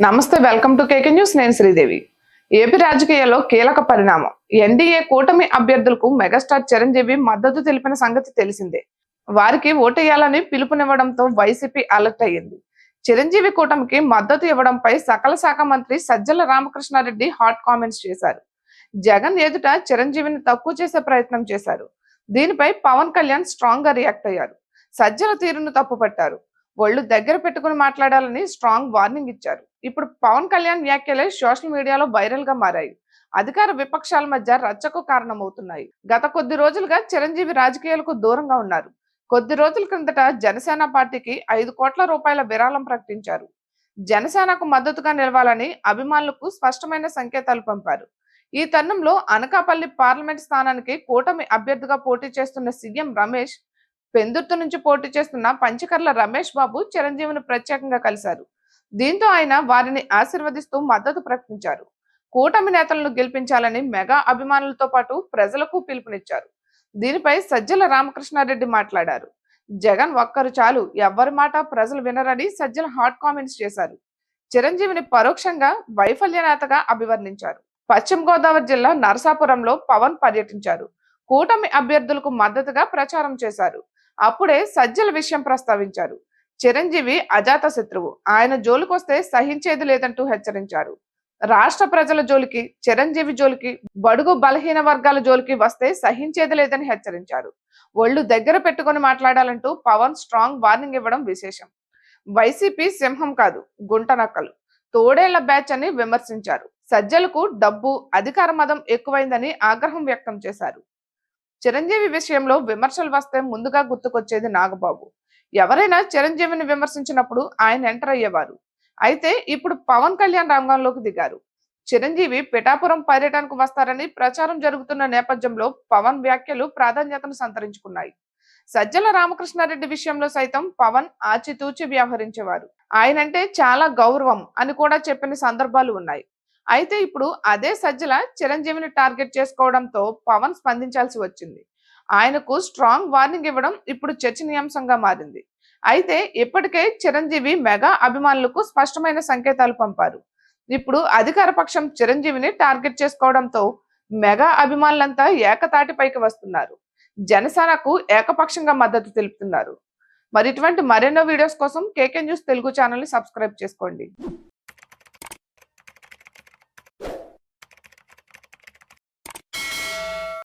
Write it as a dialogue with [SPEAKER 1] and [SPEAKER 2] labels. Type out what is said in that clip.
[SPEAKER 1] నమస్తే, welcome to KK news. నేను Sridevi. AP రాజకీయాల్లో కీలక పరిణామం. ఎన్డీఏ కూటమి అభ్యర్థులకు మెగాస్టార్ చిరంజీవి మద్దతు తెలిపిన సంగతి తెలిసిందే. వారికి ఓటేయాలని పిలుపునివ్వడంతో వైసీపీ అలర్ట్ అయ్యింది. చిరంజీవి కూటమికి మద్దతు ఇవ్వడంపై సకల శాఖ మంత్రి సజ్జల రామకృష్ణారెడ్డి హాట్ కామెంట్స్ చేశారు. జగన్ ఎదుట చిరంజీవిని తక్కువ చేసే ప్రయత్నం చేశారు. దీనిపై పవన్ కళ్యాణ్ స్ట్రాంగ్ గా రియాక్ట్ అయ్యారు. సజ్జల తీరును తప్పుపట్టారు. ఒళ్ళు దగ్గర పెట్టుకుని మాట్లాడాలని స్ట్రాంగ్ వార్నింగ్ ఇచ్చారు. ఇప్పుడు పవన్ కళ్యాణ్ వ్యాఖ్యలే సోషల్ మీడియాలో వైరల్ గా మారాయి. అధికార విపక్షాల మధ్య రచ్చకు కారణమవుతున్నాయి. గత కొద్ది రోజులుగా చిరంజీవి రాజకీయాలకు దూరంగా ఉన్నారు. కొద్ది రోజుల క్రిందట జనసేన పార్టీకి 5 కోట్ల రూపాయల విరాళం ప్రకటించారు. జనసేనకు మద్దతుగా నిలవాలని అభిమానులకు స్పష్టమైన సంకేతాలు పంపారు. ఈ తరుణంలో అనకాపల్లి పార్లమెంట్ స్థానానికి కూటమి అభ్యర్థిగా పోటీ చేస్తున్న సీఎం రమేష్, పెందుర్తి నుంచి పోటీ చేస్తున్న పంచకర్ల రమేష్ బాబు చిరంజీవిని ప్రత్యేకంగా కలిశారు. దీంతో ఆయన వారిని ఆశీర్వదిస్తూ మద్దతు ప్రకటించారు. కూటమి నేతలను గెలిపించాలని మెగా అభిమానులతో పాటు ప్రజలకు పిలుపునిచ్చారు. దీనిపై సజ్జల రామకృష్ణారెడ్డి మాట్లాడారు. జగన్ ఒక్కరు చాలు, ఎవ్వరి మాట ప్రజలు వినరని సజ్జల హాట్ కామెంట్స్ చేశారు. చిరంజీవిని పరోక్షంగా వైఫల్య నేతగా అభివర్ణించారు. పశ్చిమ గోదావరి జిల్లా నరసాపురంలో పవన్ పర్యటించారు. కూటమి అభ్యర్థులకు మద్దతుగా ప్రచారం చేశారు. అప్పుడే సజ్జల విషయం ప్రస్తావించారు. చిరంజీవి అజాత శత్రువు, ఆయన జోలికొస్తే సహించేది లేదంటూ హెచ్చరించారు. రాష్ట్ర ప్రజల జోలికి, చిరంజీవి జోలికి, బడుగు బలహీన వర్గాల జోలికి వస్తే సహించేది లేదని హెచ్చరించారు. ఒళ్ళు దగ్గర పెట్టుకుని మాట్లాడాలంటూ పవన్ స్ట్రాంగ్ వార్నింగ్ ఇవ్వడం విశేషం. వైసీపీ సింహం కాదు, గుంట నక్కలు, తోడేళ్ల బ్యాచ్ అని విమర్శించారు. సజ్జలకు డబ్బు, అధికార మదం ఎక్కువైందని ఆగ్రహం వ్యక్తం చేశారు. చిరంజీవి విషయంలో విమర్శలు వస్తే ముందుగా గుర్తుకొచ్చేది నాగబాబు. ఎవరైనా చిరంజీవిని విమర్శించినప్పుడు ఆయన ఎంటర్ అయ్యేవారు. అయితే ఇప్పుడు పవన్ కళ్యాణ్ రంగంలోకి దిగారు. చిరంజీవి పిఠాపురం పర్యటనకు వస్తారని ప్రచారం జరుగుతున్న నేపథ్యంలో పవన్ వ్యాఖ్యలు ప్రాధాన్యతను సంతరించుకున్నాయి. సజ్జల రామకృష్ణారెడ్డి విషయంలో సైతం పవన్ ఆచితూచి వ్యవహరించేవారు. ఆయనంటే చాలా గౌరవం అని కూడా చెప్పిన సందర్భాలు ఉన్నాయి. అయితే ఇప్పుడు అదే సజ్జల చిరంజీవిని టార్గెట్ చేసుకోవడంతో పవన్ స్పందించాల్సి వచ్చింది. ఆయనకు స్ట్రాంగ్ వార్నింగ్ ఇవ్వడం ఇప్పుడు చర్చనీయాంశంగా మారింది. అయితే ఇప్పటికే చిరంజీవి మెగా అభిమానులకు స్పష్టమైన సంకేతాలు పంపారు. ఇప్పుడు అధికార పక్షం చిరంజీవిని టార్గెట్ చేసుకోవడంతో మెగా అభిమానులంతా ఏకతాటిపైకి వస్తున్నారు. జనసేనకు ఏకపక్షంగా మద్దతు తెలుపుతున్నారు. మరి ఇటువంటి మరెన్నో వీడియోస్ కోసం కేకే న్యూస్ తెలుగు ఛానల్ ని సబ్స్క్రైబ్ చేసుకోండి.